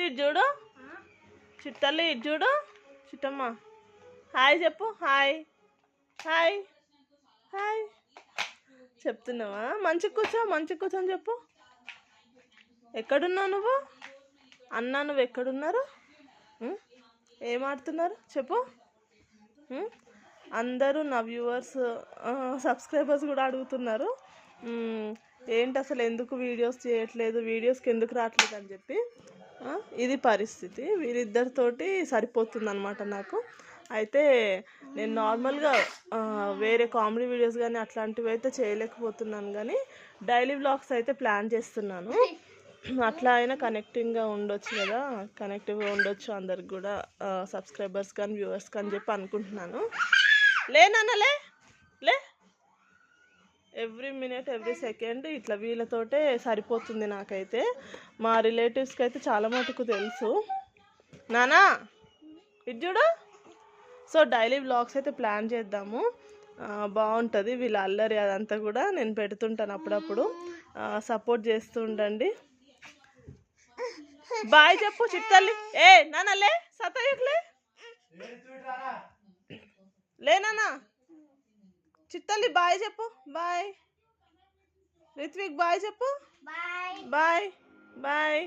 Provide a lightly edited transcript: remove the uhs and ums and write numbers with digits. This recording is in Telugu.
ఇటు చూడు, చిట్టల్లి ఇటు చూడు, చిట్టమ్మ హాయ్ చెప్పు, హాయ్ హాయ్ హాయ్ చెప్తున్నావా? మంచి కూర్చొని చెప్పు. ఎక్కడున్నావు నువ్వు? అన్నా నువ్వు ఎక్కడున్నారు? ఏం ఆడుతున్నారు చెప్పు. అందరూ నా వ్యూవర్స్ సబ్స్క్రైబర్స్ కూడా అడుగుతున్నారు ఏంటి అసలు ఎందుకు వీడియోస్ చేయట్లేదు, వీడియోస్కి ఎందుకు రావట్లేదు అని చెప్పి. ఇది పరిస్థితి, వీరిద్దరితోటి సరిపోతుంది అనమాట నాకు. అయితే నేను నార్మల్గా వేరే కామెడీ వీడియోస్ కానీ అట్లాంటివి అయితే చేయలేకపోతున్నాను, కానీ డైలీ వ్లాగ్స్ అయితే ప్లాన్ చేస్తున్నాను. అట్లా అయినా కనెక్టింగ్గా ఉండొచ్చు కదా, కనెక్టివ్గా ఉండొచ్చు అందరికి కూడా, సబ్స్క్రైబర్స్ కానీ వ్యూవర్స్ కానీ చెప్పి అనుకుంటున్నాను. లేనలే లే, ఎవ్రీ మినిట్ ఎవ్రీ సెకండ్ ఇట్లా వీళ్ళతోటే సరిపోతుంది నాకైతే. మా రిలేటివ్స్కి అయితే చాలా మటుకు తెలుసు. నానా ఇది చూడు. సో డైలీ వ్లాగ్స్ అయితే ప్లాన్ చేద్దాము, బాగుంటుంది. వీళ్ళ అల్లరి అదంతా కూడా నేను పెడుతుంటాను అప్పుడప్పుడు, సపోర్ట్ చేస్తూ ఉండండి. బాయ్ చెప్పు చిట్టల్లి. ఏ నాన్నలే సతయ్యకులే లేనా చిట్టల్లి, బాయ్ చెప్పు. బాయ్ రిత్విక్, బాయ్ చెప్పు. Bye bye.